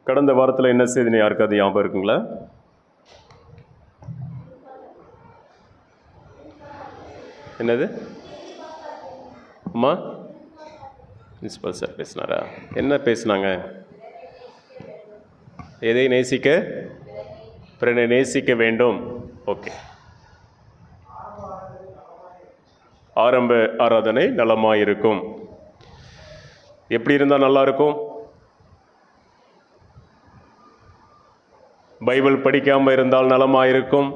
கடந்த வாரத்தில் என்ன செய்தின்னு யாருக்காவது ஞாபகம் இருக்குங்களா? என்னது அம்மா? பிரின்சிபல் சார் பேசினாரா? என்ன பேசினாங்க? எதை நேசிக்க? பிறனை நேசிக்க வேண்டும். ஓகே. ஆரம்ப ஆராதனை நலமாயிருக்கும். எப்படி இருந்தால் நல்லா இருக்கும்? பைபிள் படிக்காமல் இருந்தால் நலமாயிருக்கும்.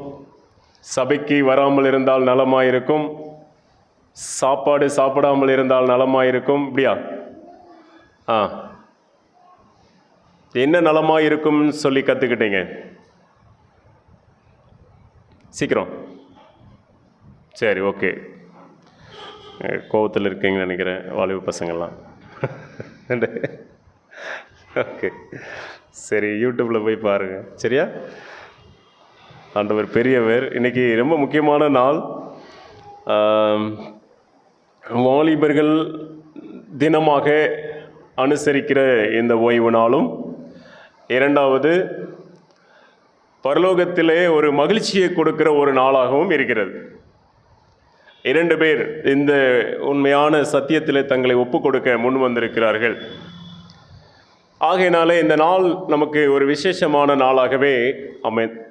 சபைக்கு வராமல் இருந்தால் நலமாயிருக்கும். சாப்பாடு சாப்பிடாமல் இருந்தால் நலமாயிருக்கும். இப்படியா? என்ன நலமாயிருக்கும்னு சொல்லி கற்றுக்கிட்டீங்க? சீக்கிரம். சரி, ஓகே. கோவத்தில் இருக்கீங்கன்னு நினைக்கிறேன் வாலிப பசங்கள்லாம். ஓகே, சரி, யூடியூப்பில் போய் பாருங்கள். சரியா? ஆண்டவர் பெரியவர். இன்றைக்கி ரொம்ப முக்கியமான நாள். வாலிபர்கள் தினமாக அனுசரிக்கிற இந்த ஓய்வு நாளும், இரண்டாவது பரலோகத்திலே ஒரு மகிழ்ச்சியை கொடுக்கிற ஒரு நாளாகவும் இருக்கிறது. 2 பேர் இந்த உண்மையான சத்தியத்திலே தங்களை ஒப்பு கொடுக்க முன் வந்திருக்கிறார்கள். ஆகையினாலே இந்த நாள் நமக்கு ஒரு விசேஷமான நாளாகவே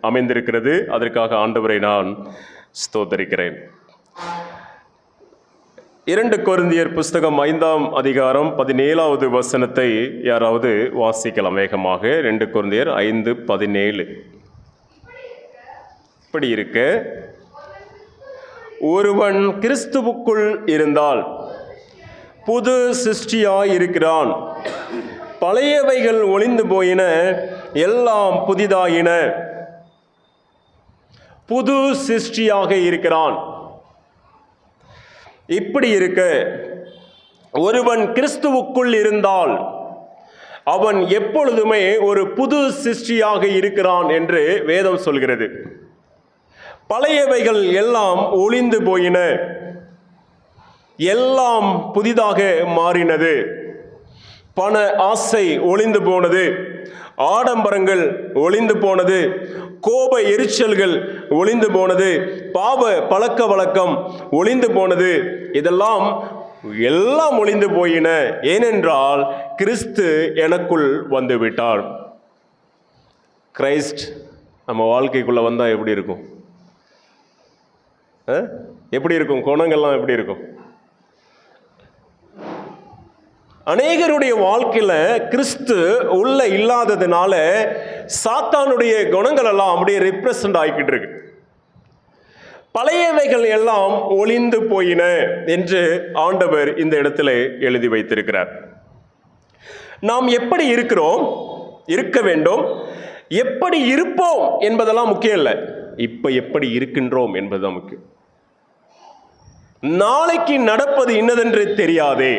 அமைந்திருக்கிறது. அதற்காக ஆண்டவரை நான் ஸ்தோத்தரிக்கிறேன். 2 கொரிந்தியர் புஸ்தகம் 5ஆம் அதிகாரம் 17வது வசனத்தை யாராவது வாசிக்கலாம் வேகமாக. 2 கொரிந்தியர் 5:17. இப்படி இருக்க, ஒருவன் கிறிஸ்துவுக்குள் இருந்தால் புது சிருஷ்டியாயிருக்கிறான், பழையவைகள் ஒளிந்து போயின, எல்லாம் புதிதாயின. புது சிருஷ்டியாக இருக்கிறான். இப்படி இருக்க, ஒருவன் கிறிஸ்துவுக்குள் இருந்தால் அவன் எப்பொழுதுமே ஒரு புது சிருஷ்டியாக இருக்கிறான் என்று வேதம் சொல்கிறது. பழையவைகள் எல்லாம் ஒளிந்து போயின, எல்லாம் புதிதாக மாறினது. பண ஆசை ஒளிந்து போனது, ஆடம்பரங்கள் ஒளிந்து போனது, கோப எரிச்சல்கள் ஒளிந்து போனது, பாவ பழக்க வழக்கம் ஒளிந்து போனது. இதெல்லாம் எல்லாம் ஒளிந்து போயின. ஏனென்றால் கிறிஸ்து எனக்குள் வந்து விட்டார். கிரைஸ்ட் நம்ம வாழ்க்கைக்குள்ள வந்தா எப்படி இருக்கும்? எப்படி இருக்கும்? குணங்கள்லாம் எப்படி இருக்கும்? அநேகருடைய வாழ்க்கையில கிறிஸ்து உள்ள இல்லாததுனால சாத்தானுடைய குணங்கள் எல்லாம் அப்படியே ரிப்ரசன்ட் ஆகிக்கிட்டு இருக்கு. பழையவைகள் எல்லாம் ஒளிந்து போயின என்று ஆண்டவர் இந்த இடத்துல எழுதி வைத்திருக்கிறார். நாம் எப்படி இருக்கிறோம், இருக்க வேண்டும், எப்படி இருப்போம் என்பதெல்லாம் முக்கியம் இல்லை. இப்ப எப்படி இருக்கின்றோம் என்பதுதான் முக்கியம். நாளைக்கு நடப்பது இன்னதென்று தெரியாதே.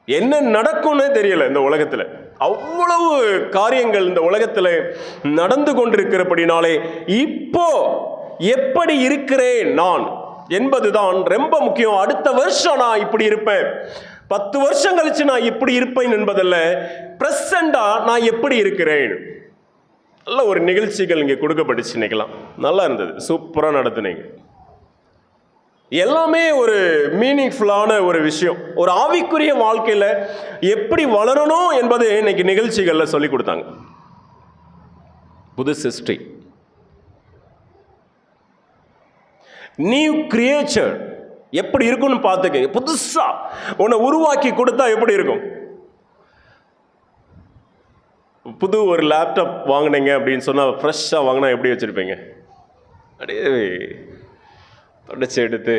என்ன நடக்கும்னு தெரியல. இந்த உலகத்துல அவ்வளவு காரியங்கள் இந்த உலகத்துல நடந்து கொண்டிருக்கிறபடினாலே இப்போ எப்படி இருக்கிறேன் நான் என்பதுதான் ரொம்ப முக்கியம். அடுத்த வருஷம் நான் இப்படி இருப்பேன், 10 வருஷம் கழிச்சு நான் இப்படி இருப்பேன் என்பதல்ல, பிரசண்டா நான் எப்படி இருக்கிறேன். நல்ல ஒரு நிகழ்ச்சிகள் இங்கே கொடுக்கப்பட்டுச்சு. இன்னைக்கெல்லாம் நல்லா இருந்தது, சூப்பராக நடத்துனீங்க. எல்லாமே ஒரு மீனிங்ஃபுல்லான ஒரு விஷயம். ஒரு ஆவிக்குரிய வாழ்க்கையில் எப்படி வளரணும் என்பது இன்னைக்கு நிகழ்ச்சிகளில் சொல்லி கொடுத்தாங்க. புது சிருஷ்டி, நியூ கிரியேச்சர் எப்படி இருக்குன்னு பார்த்துக்க. புதுசா உன்னை உருவாக்கி கொடுத்தா எப்படி இருக்கும்? புது ஒரு லேப்டாப் வாங்கினீங்க அப்படின்னு சொன்னால், ஃப்ரெஷ்ஷாக வாங்கினா எப்படி வச்சுருப்பீங்க? அப்படியே தொடச்சி எடுத்து,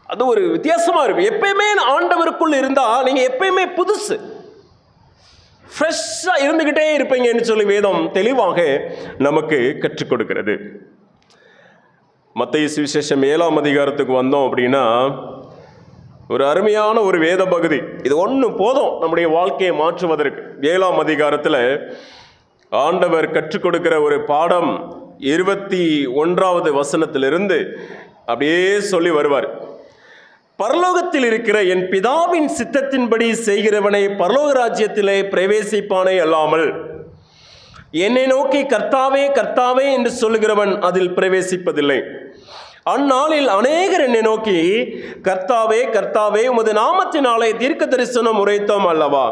அது ஒரு வித்தியாசமாக இருக்கும். எப்பயுமே ஆண்டவருக்குள் இருந்தால் நீங்கள் எப்பயுமே புதுசு, ஃப்ரெஷ்ஷாக இருந்துக்கிட்டே இருப்பீங்கன்னு சொல்லி வேதம் தெளிவாக நமக்கு கற்றுக் கொடுக்கிறது. மத்தேயு சுவிசேஷம் 7ஆம் அதிகாரத்துக்கு வந்தோம் அப்படின்னா, ஒரு அருமையான ஒரு வேத பகுதி. இது ஒன்று போதும் நம்முடைய வாழ்க்கையை மாற்றுவதற்கு. 7ஆம் அதிகாரத்தில் ஆண்டவர் கற்றுக் கொடுக்கிற ஒரு பாடம் 21வது வசனத்திலிருந்து அப்படியே சொல்லி வருவார். பரலோகத்தில் இருக்கிற என் பிதாவின் சித்தத்தின்படி செய்கிறவனை பரலோக ராஜ்யத்திலே பிரவேசிப்பானே அல்லாமல் என்னை நோக்கி கர்த்தாவே கர்த்தாவே என்று சொல்லுகிறவன் அதில் பிரவேசிப்பதில்லை. அந்நாளில் அநேகர் என்னை நோக்கி கர்த்தாவே கர்த்தாவே உமது நாமத்தினாலே தீர்க்க தரிசனம் உரைத்தோம் அல்லவா,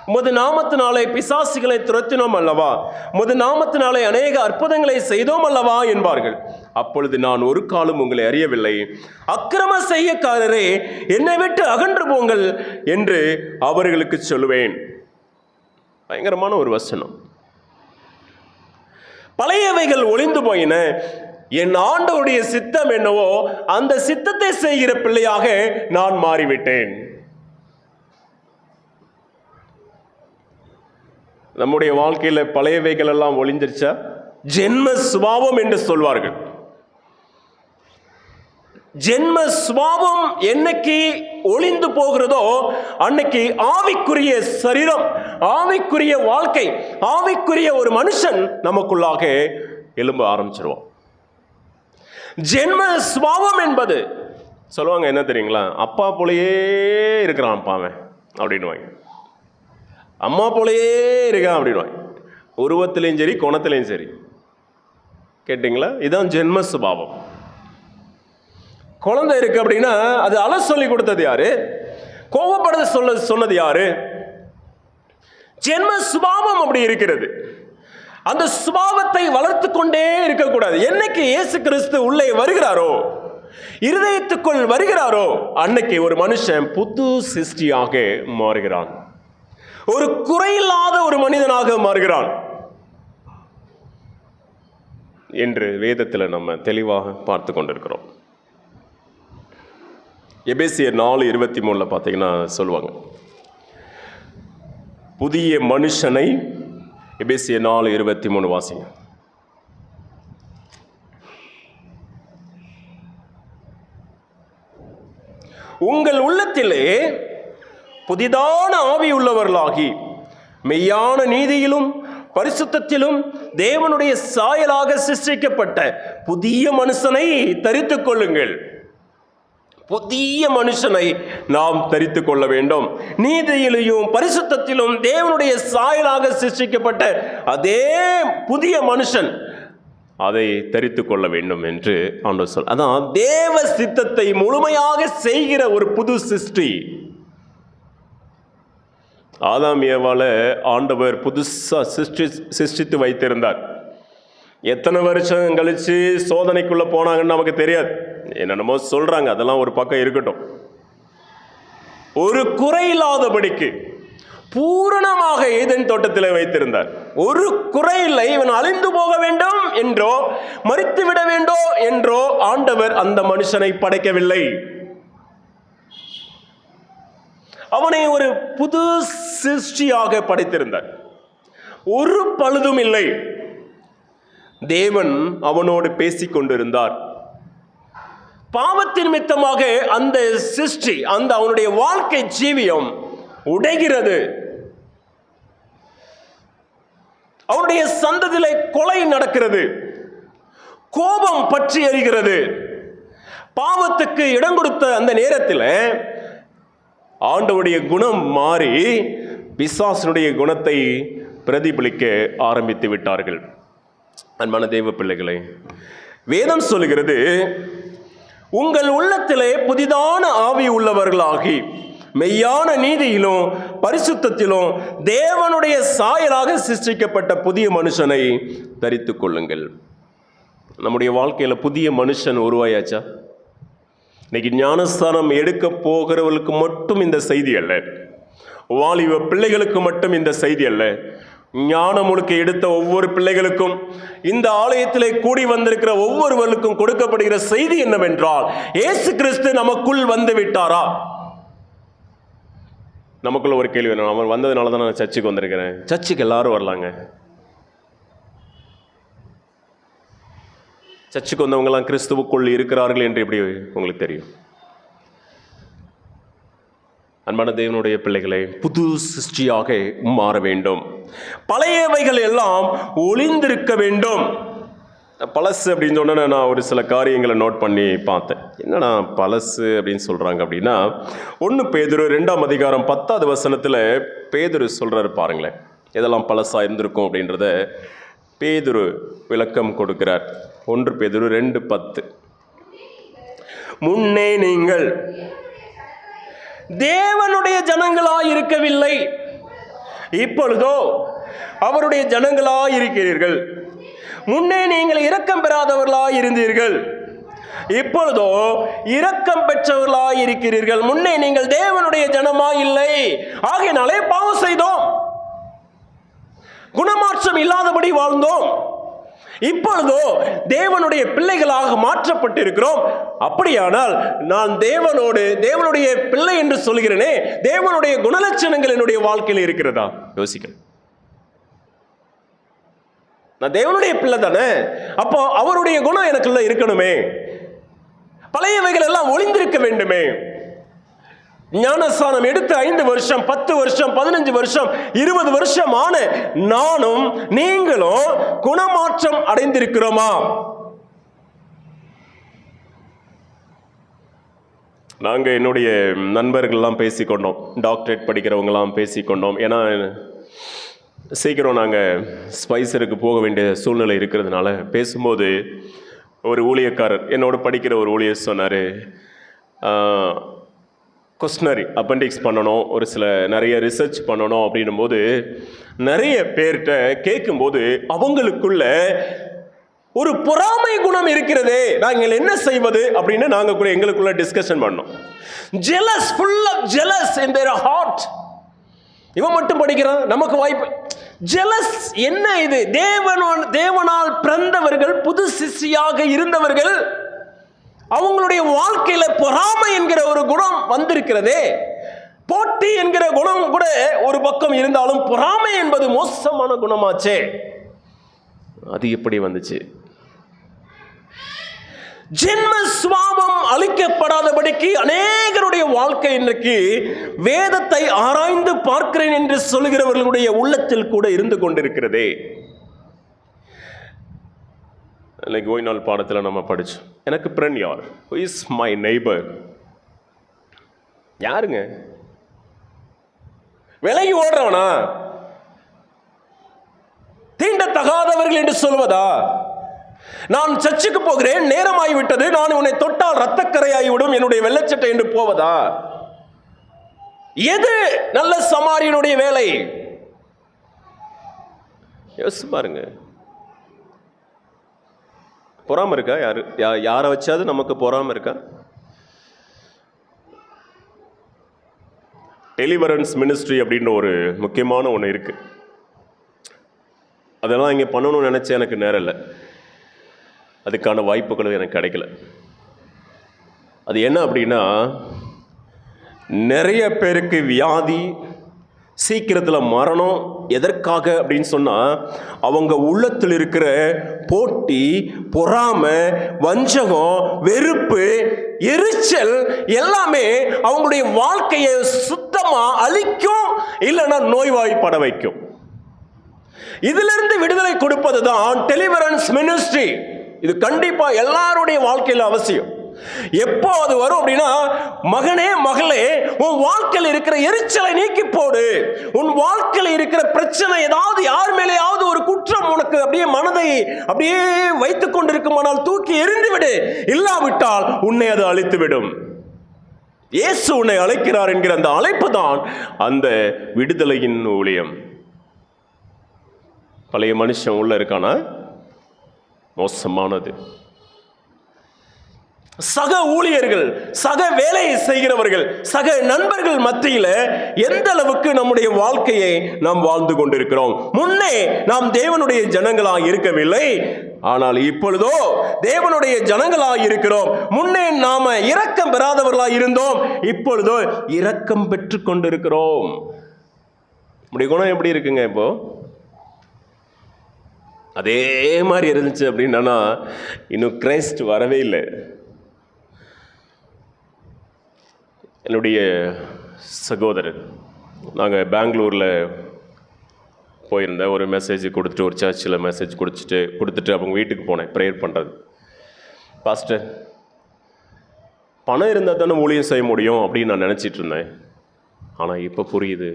உமது நாமத்தினாலே பிசாசுகளை துரத்தினோம் அல்லவா, உமது நாமத்தினாலே அநேக அற்புதங்களை செய்தோம் அல்லவா என்பார்கள். அப்பொழுது நான் ஒரு காலம் உங்களை அறியவில்லை, அக்கிரம செய்யக்காரரே என்னை விட்டு அகன்று போங்கள் என்று அவர்களுக்கு சொல்லுவேன். பயங்கரமான ஒரு வசனம். பழையவைகள் ஒளிந்து போயின, என் ஆண்டவருடைய சித்தம் என்னவோ அந்த சித்தத்தை செய்கிற பிள்ளையாக நான் மாறிவிட்டேன். நம்முடைய வாழ்க்கையில பழையவைகள் எல்லாம் ஒளிஞ்சிருச்சா? ஜென்ம சுபாவம் என்று சொல்வார்கள். ஜென்ம சுபாவம் என்னைக்கு ஒளிந்து போகிறதோ அன்னைக்கு ஆவிக்குரிய சரீரம், ஆவிக்குரிய வாழ்க்கை, ஆவிக்குரிய ஒரு மனுஷன் நமக்குள்ளாக எழும்ப ஆரம்பிச்சிருவோம். ஜென்ம சுபாவம் என்பது சொல்லுவாங்க என்ன தெரியுங்களா, அப்பா போலயே இருக்கிறான் அப்பாவன் அப்படின்வாங்க, அம்மா போலயே இருக்கான் அப்படின்வாங்க, உருவத்திலையும் சரி குணத்திலையும் சரி. கேட்டிங்களா? இதுதான் ஜென்ம சுபாவம். குழந்தை இருக்கு அப்படின்னா அது அழ சொல்லி கொடுத்தது யாரு? கோபப்பட சொன்னது யாரு? ஜென்ம சுபாவம் அப்படி இருக்கிறது. அந்த சுபாவத்தை வளர்த்து கொண்டே இருக்கக்கூடாது. என்னைக்கு இயேசு கிறிஸ்து உள்ளே வருகிறாரோ, இருதயத்துக்குள் வருகிறாரோ, அன்னைக்கு ஒரு மனுஷன் புது சிருஷ்டியாக மாறுகிறான், ஒரு குறையில்லாத ஒரு மனிதனாக மாறுகிறான் என்று வேதத்தில் நம்ம தெளிவாக பார்த்து கொண்டிருக்கிறோம். எபேசியர் 4:23 பார்த்தீங்கன்னா சொல்லுவாங்க, புதிய மனுஷனை. எபேசியர் 4:23 வாசிங்க. உங்கள் உள்ளத்திலே புதிதான ஆவி உள்ளவர்களாகி மெய்யான நீதியிலும் பரிசுத்தத்திலும் தேவனுடைய சாயலாக சிருஷ்டிக்கப்பட்ட புதிய மனுஷனை தரித்துக் கொள்ளுங்கள். புதிய மனுஷனை நாம் தரித்து கொள்ள வேண்டும். நீதியிலும் பரிசுத்தத்திலும் தேவனுடைய சாயலாக சிருஷ்டிக்கப்பட்ட அதே புதிய மனுஷன், அதை தரித்து கொள்ள வேண்டும் என்று ஆண்டவர் சொல். அதான் தேவ சித்தத்தை முழுமையாக செய்கிற ஒரு புது சிருஷ்டி. ஆதாம் ஏவாள ஆண்டவர் புதுசா சிருஷ்டித்து வைத்திருந்தார். எத்தனை வருஷம் கழிச்சு சோதனைக்குள்ள போனாங்கன்னு நமக்கு தெரியாது, என்னென்னமோ சொல்றாங்க, அதெல்லாம் ஒரு பக்கம் இருக்கட்டும். ஒரு குறையில்லாதபடிக்கு பூரணமாக ஏதேன் தோட்டத்தில் வைத்திருந்தார். ஒரு குறையில்லை. இவன் அழிந்து போக வேண்டும் என்றோ மரித்து விட வேண்டும் என்றோ ஆண்டவர் அந்த மனுஷனை படைக்கவில்லை. அவனை ஒரு புது சிருஷ்டியாக படைத்திருந்தார். ஒரு பழுதும் இல்லை. தேவன் அவனோடு பேசிக் கொண்டிருந்தார். பாவத்தின் நிமித்தமாக அந்த சிருஷ்டி, அந்த அவனுடைய வாழ்க்கை ஜீவியம் உடைகிறது. அவனுடைய சந்ததியிலே கொலை நடக்கிறது, கோபம் பற்றி எரிகிறது. பாவத்துக்கு இடம் கொடுத்த அந்த நேரத்தில் ஆண்டவருடைய குணம் மாறி பிசாசனுடைய குணத்தை பிரதிபலிக்க ஆரம்பித்து விட்டார்கள். அன்பான தேவ பிள்ளைகளை, வேதம் சொல்லுகிறது, உங்கள் உள்ளத்திலே புதிதான ஆவி உள்ளவர்களாகி மெய்யான நீதியிலும் பரிசுத்தத்திலும் தேவனுடைய சாயலாக சிருஷ்டிக்கப்பட்ட புதிய மனுஷனை தரித்துக் கொள்ளுங்கள். நம்முடைய வாழ்க்கையில் புதிய மனுஷன் உருவாயாச்சா? இன்னைக்கு ஞானஸ்தானம் எடுக்க போகிறவர்களுக்கு மட்டும் இந்த செய்தி அல்ல, வாலிப பிள்ளைகளுக்கு மட்டும் இந்த செய்தி அல்ல, ஞானம் முழுக்க எடுத்த ஒவ்வொரு பிள்ளைகளுக்கும், இந்த ஆலயத்திலே கூடி வந்திருக்கிற ஒவ்வொருவருக்கும் கொடுக்கப்படுகிற செய்தி என்னவென்றால், இயேசு கிறிஸ்து நமக்குள் வந்து விட்டாரா? நமக்குள்ள ஒரு கேள்வி வேணும். அவர் வந்ததுனால தான் நான் சர்ச்சுக்கு வந்திருக்கிறேன். சர்ச்சுக்கு எல்லாரும் வரலாங்க. சர்ச்சுக்கு வந்தவங்கலாம் கிறிஸ்துவுக்குள் இருக்கிறார்கள் என்று எப்படி உங்களுக்கு தெரியும்? அன்பான தேவனுடைய பிள்ளைகளை, புது சிருஷ்டியாக மாற வேண்டும். பழையவைகள் எல்லாம் ஒளிந்திருக்க வேண்டும். பழசு அப்படின்னு சொன்னா நான் ஒரு சில காரியங்களை நோட் பண்ணி பார்த்தேன். என்னடா பழசு அப்படின்னு சொல்கிறாங்க அப்படின்னா, 1 பேதுரு 2ஆம் அதிகாரம் 10வது வசனத்தில் பேதுரு சொல்கிறாரு பாருங்களேன், எதெல்லாம் பழசாக இருந்திருக்கும் அப்படின்றத பேதுரு விளக்கம் கொடுக்கிறார். 1 பேதுரு 2:10. முன்னே நீங்கள் தேவனுடைய ஜனங்களாய் இருக்கவில்லை, இப்பொழுதோ அவருடைய ஜனங்களாய் இருக்கிறீர்கள். முன்னே நீங்கள் இரக்கம் பெறாதவர்களாய் இருந்தீர்கள், இப்பொழுதோ இரக்கம் பெற்றவர்களாய் இருக்கிறீர்கள். முன்னே நீங்கள் தேவனுடைய ஜனமாய் இல்லை, ஆகையினாலே பாவம் செய்தோம், குணமாற்றம் இல்லாதபடி வாழ்ந்தோம். இப்பொழுதோ தேவனுடைய பிள்ளைகளாக மாற்றப்பட்டிருக்கிறோம். அப்படியானால் நான் தேவனுடைய பிள்ளை என்று சொல்கிறேனே, தேவனுடைய குணலட்சணங்கள் என்னுடைய வாழ்க்கையில் இருக்கிறதா? யோசிக்கிறேன். நான் தேவனுடைய பிள்ளை தானே, அப்போ அவருடைய குணம் எனக்குள்ள இருக்கணுமே, பழையவைகள் எல்லாம் ஒளிந்திருக்க வேண்டுமே. ஞானஸ்நானம் எடுத்து 5 வருஷம் 10 வருஷம் 15 வருஷம் 20 வருஷம் ஆன நானும் நீங்களும் குணமாற்றம் அடைந்திருக்கிறோமா? நாங்கள் என்னுடைய நண்பர்கள்லாம் பேசிக்கொண்டோம், டாக்டரேட் படிக்கிறவங்கலாம் பேசிக்கொண்டோம். ஏன்னா சீக்கிரம் நாங்கள் ஸ்பைசருக்கு போக வேண்டிய சூழ்நிலை இருக்கிறதுனால பேசும்போது ஒரு ஊழியக்காரர், என்னோட படிக்கிற ஒரு ஊழியர் சொன்னார், கொஸ்டினரி அப்பெண்டிக்ஸ் பண்ணணும், ஒரு சில நிறைய ரிசர்ச் பண்ணணும் அப்படின்னும் போது நிறைய பேர்கிட்ட கேட்கும்போது அவங்களுக்குள்ள ஒரு பொறாமை குணம் இருக்கிறதே, நாங்கள் என்ன செய்வது அப்படின்னு நாங்கள் கூட எங்களுக்குள்ள டிஸ்கஷன் பண்ணோம். Jealous, full of jealous in their heart. இவன் மட்டும் படிக்கிறான், நமக்கு வாய்ப்பு. ஜெலஸ் என்ன இது? தேவனால் பிறந்தவர்கள், புது சிஷ்யாக இருந்தவர்கள், அவங்களுடைய வாழ்க்கையில பொறாமை என்கிற ஒரு குணம் வந்திருக்கிறதே. போட்டி என்கிற குணம் கூட ஒரு பக்கம் இருந்தாலும் பொறாமை என்பது மோசமான குணமாச்சே. அது எப்படி வந்துச்சு? ஜென்ம சுவாபம் அழிக்கப்படாதபடிக்கு அநேகருடைய வாழ்க்கை இன்றைக்கு வேதத்தை ஆராய்ந்து பார்க்கிறேன் என்று சொல்கிறவர்களுடைய உள்ளத்தில் கூட இருந்து கொண்டிருக்கிறதே. இன்னைக்கு ஓய் நாள் பாடத்தில் நம்ம படிச்சோம், எனக்கு ஃப்ரெண்ட் யார்? Who is my neighbour? யாருங்க? விலகி ஓடுறவனா? தீண்டத்தகாதவர்கள் என்று சொல்வதா? நான் சர்ச்சுக்கு போகிறேன், நேரமாகிவிட்டது, நான் உன்னை தொட்டால் இரத்தக்கரையாகிவிடும், என்னுடைய வெள்ளச்சட்டை என்று போவதா? எது நல்ல சமாரியனுடைய வேலை? யோசிச்சு பாருங்க. பொறாம இருக்கா? யாரை வச்சாது நமக்கு பொறாம இருக்கா? டெலிவரன்ஸ் மினிஸ்ட்ரி அப்படின்ற ஒரு முக்கியமான ஒன்று இருக்கு. அதெல்லாம் இங்கே பண்ணணும்னு நினைச்சேன், எனக்கு நேரம் இல்லை, அதுக்கான வாய்ப்புகளும் எனக்கு கிடைக்கல. அது என்ன அப்படின்னா, நிறைய பேருக்கு வியாதி, சீக்கிரத்தில் மரணம். எதற்காக அப்படின்னு சொன்னால், அவங்க உள்ளத்தில் இருக்கிற போட்டி, பொறாமை, வஞ்சகம், வெறுப்பு, எரிச்சல் எல்லாமே அவங்களுடைய வாழ்க்கையை சுத்தமாக அழிக்கும், இல்லைன்னா நோய்வாய்ப்பட வைக்கும். இதிலிருந்து விடுதலை கொடுப்பது தான் டெலிவரன்ஸ் மினிஸ்ட்ரி. இது கண்டிப்பா எல்லாருடைய வாழ்க்கையில் அவசியம். எப்போ அது வரும் அப்படின்னா, மகனே மகளே, உன் வாழ்க்கையில் இருக்கிற எரிச்சலை நீக்கி போடு. உன் வாழ்க்கையில் இருக்கிற பிரச்சனை, ஏதாவது யார் மேலேயாவது ஒரு குற்றம் உனக்கு அப்படியே மனதை அப்படியே வைத்துக் கொண்டிருக்குமானால் தூக்கி எறிந்து விடு. இல்லாவிட்டால் உன்னை அது அழித்து விடும். இயேசு உன்னை அழைக்கிறார் என்கிற அந்த அழைப்பு தான் அந்த விடுதலையின் ஊழியம். பழைய மனுஷன் உள்ள இருக்கானா? மோசமானது. சக ஊழியர்கள், சக வேலையை செய்கிறவர்கள், சக நண்பர்கள் மத்தியில் எந்த அளவுக்கு நம்முடைய வாழ்க்கையை நாம் வாழ்ந்து கொண்டிருக்கிறோம். முன்னே நாம் தேவனுடைய ஜனங்களாக இருக்கவில்லை, ஆனால் இப்பொழுதோ தேவனுடைய ஜனங்களாக இருக்கிறோம். முன்னே நாம இரக்கம் பெறாதவர்களாக இருந்தோம், இப்பொழுதோ இரக்கம் பெற்று கொண்டிருக்கிறோம். நம்முடைய குணம் எப்படி இருக்குங்க? இப்போ அதே மாதிரி இருந்துச்சு அப்படின்னா இன்னும் கிரைஸ்ட் வரவே இல்லை. என்னுடைய சகோதரர், நாங்கள் பெங்களூரில் போயிருந்தேன். ஒரு மெசேஜ் கொடுத்துட்டு, ஒரு சர்ச்சில் மெசேஜ் கொடுத்துட்டு அவங்க வீட்டுக்கு போனேன் ப்ரேயர் பண்ணுறது. பாஸ்டர், பணம் இருந்தால் தானே ஊழியம் செய்ய முடியும் அப்படின்னு நான் நினச்சிட்டு இருந்தேன். ஆனால் இப்போ புரியுது,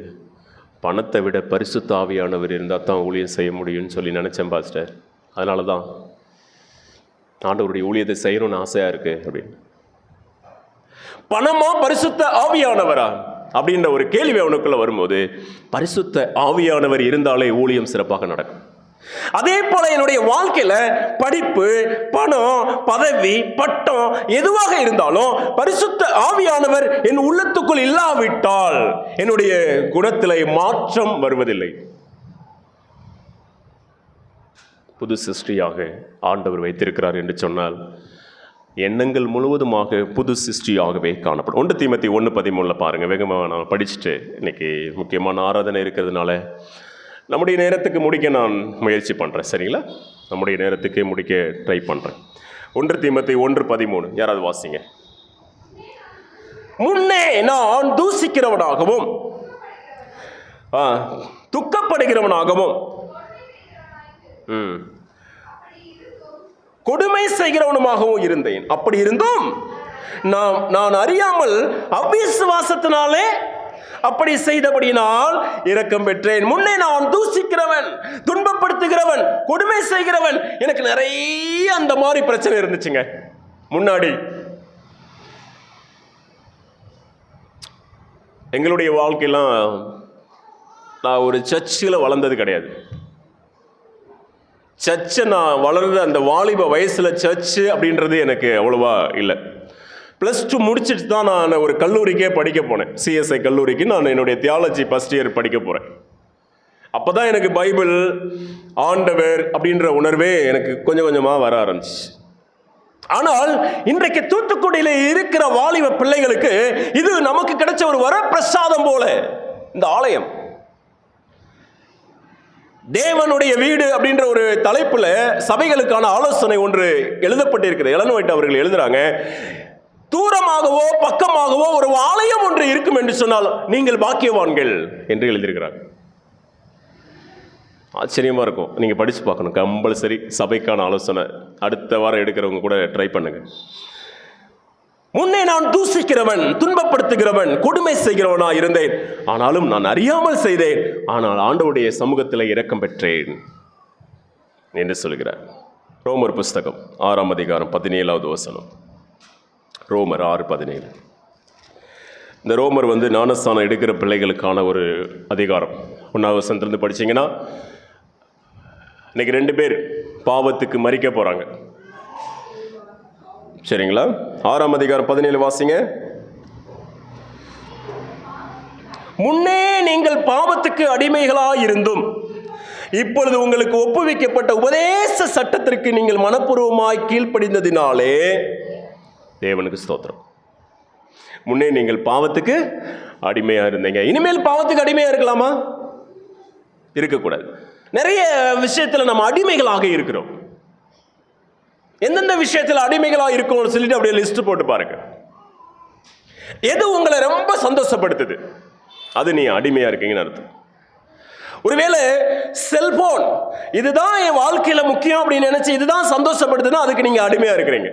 பணத்தை விட பரிசுத்த ஆவியானவர் இருந்தால் தான் ஊழியம் செய்ய முடியும்னு சொல்லி நினச்சேன் பாஸ்டர். அதனால தான் ஆண்டவருடைய ஊழியத்தை செய்யணும்னு ஆசையாக இருக்குது அப்படின்னு. பணமா பரிசுத்த ஆவியானவரா அப்படின்ற ஒரு கேள்வி அவனுக்குள்ள வரும்போது, பரிசுத்த ஆவியானவர் இருந்தாலே ஊழியம் சிறப்பாக நடக்கும். அதே போல என்னுடைய வாழ்க்கையில படிப்பு, பணம், பதவி, பட்டம் எதுவாக இருந்தாலும் பரிசுத்த ஆவியானவர் என் உள்ளத்துக்குள் இல்லாவிட்டால் என்னுடைய குணத்திலே மாற்றம் வருவதில்லை. புது சிருஷ்டியாக ஆண்டவர் வைத்திருக்கிறார் என்று சொன்னால் எண்ணங்கள் முழுவதுமாக புது சிருஷ்டியாகவே காணப்படும். 1 தீமோத்தேயு 1:13 பாருங்கள். வேகமாக நான் படிச்சுட்டு, இன்னைக்கு முக்கியமான ஆராதனை இருக்கிறதுனால நம்முடைய நேரத்துக்கு முடிக்க நான் முயற்சி பண்ணுறேன். சரிங்களா? நம்முடைய நேரத்துக்கு முடிக்க ட்ரை பண்ணுறேன். 1 தீமோத்தேயு 1:13 யாராவது வாசிங்க. முன்னே நான் தூசிக்கிறவனாகவும் துக்கப்படுகிறவனாகவும் கொடுமை செய்கிறவனுமாகவும் இருந்தேன். அப்படி இருந்தும் நான் அறியாமல் அவிசுவாசத்தினாலே அப்படி செய்தபடியினால் இரக்கம் பெற்றேன். முன்னே நான் தூசிக்கிறவன், துன்பப்படுத்துகிறவன், கொடுமை செய்கிறவன், எனக்கு நிறைய அந்த மாதிரி பிரச்சனை இருந்துச்சுங்க முன்னாடி. எங்களுடைய வாழ்க்கையெல்லாம் நான் ஒரு சர்ச்சில் வளர்ந்தது கிடையாது. சர்ச்சை நான் வளர்ந்த அந்த வாலிப வயசில் சர்ச்சு அப்படின்றது எனக்கு அவ்வளோவா இல்லை. +2 முடிச்சுட்டு தான் நான் ஒரு கல்லூரிக்கே படிக்க போனேன். CSI கல்லூரிக்கு நான் என்னுடைய தியாலஜி ஃபர்ஸ்ட் இயர் படிக்க போகிறேன். அப்போ தான் எனக்கு பைபிள், ஆண்டவர் அப்படின்ற உணர்வே எனக்கு கொஞ்சம் கொஞ்சமாக வர ஆரம்பிச்சு. ஆனால் இன்றைக்கு தூத்துக்குடியில் இருக்கிற வாலிப பிள்ளைகளுக்கு இது நமக்கு கிடைச்ச ஒரு வரப்பிரசாதம் போல. இந்த ஆலயம் தேவனுடைய வீடு அப்படின்ற ஒரு தலைப்புல சபைகளுக்கான ஆலோசனை ஒன்று எழுதப்பட்டிருக்கிறது. எலன் ஒயிட் அவர்கள் எழுதுறாங்க, தூரமாகவோ பக்கமாகவோ ஒரு ஆலயம் ஒன்று இருக்கும் என்று சொன்னால் நீங்கள் பாக்கியவான்கள் என்று எழுதியிருக்கிறாங்க. ஆச்சரியமா இருக்கும். நீங்க படிச்சு பார்க்கணும். கம்பல்சரி சபைக்கான ஆலோசனை அடுத்த வாரம் எடுக்கிறவங்க கூட ட்ரை பண்ணுங்க. முன்னே நான் தூசிக்கிறவன், துன்பப்படுத்துகிறவன், கொடுமை செய்கிறவனா இருந்தேன். ஆனாலும் நான் அறியாமல் செய்தேன். ஆனால் ஆண்டவருடைய சமூகத்தில் இரக்கம் பெற்றேன் என்று சொல்கிறார். ரோமர் புஸ்தகம் 6ஆம் அதிகாரம் 17வது வசனம். ரோமர் 6:17. இந்த ரோமர் ஞானஸ்தானம் எடுக்கிற பிள்ளைகளுக்கான ஒரு அதிகாரம். 1வது வசனத்திலிருந்து படிச்சீங்கன்னா, இன்னைக்கு 2 பேர் பாவத்துக்கு மரிக்க போறாங்க. சரிங்களா? 6ஆம் அதிகாரம் 17 வாசிங்க. முன்னே நீங்கள் பாவத்துக்கு அடிமைகளாய் இருந்தும் இப்பொழுது உங்களுக்கு ஒப்புவிக்கப்பட்ட உபதேச சட்டத்திற்கு நீங்கள் மனப்பூர்வமாய் கீழ்ப்படிந்ததினாலே தேவனுக்கு ஸ்தோத்திரம். முன்னே நீங்கள் பாவத்துக்கு அடிமையா இருந்தீங்க. இனிமேல் பாவத்துக்கு அடிமையா இருக்கலாமா? இருக்கக்கூடாது. நிறைய விஷயத்துல நம்ம அடிமைகளாக இருக்கிறோம். எந்தெந்த விஷயத்தில் அடிமைகளாக இருக்கும்னு சொல்லிட்டு அப்படியே லிஸ்ட் போட்டு பாருங்க. எது உங்களை ரொம்ப சந்தோஷப்படுத்துது, அது நீ அடிமையா இருக்கீங்கன்னு அர்த்தம். ஒருவேளை செல்போன் இதுதான் என் வாழ்க்கையில முக்கியம் அப்படின்னு நினைச்சு இதுதான் சந்தோஷப்படுதுன்னா அதுக்கு நீங்க அடிமையா இருக்கிறீங்க.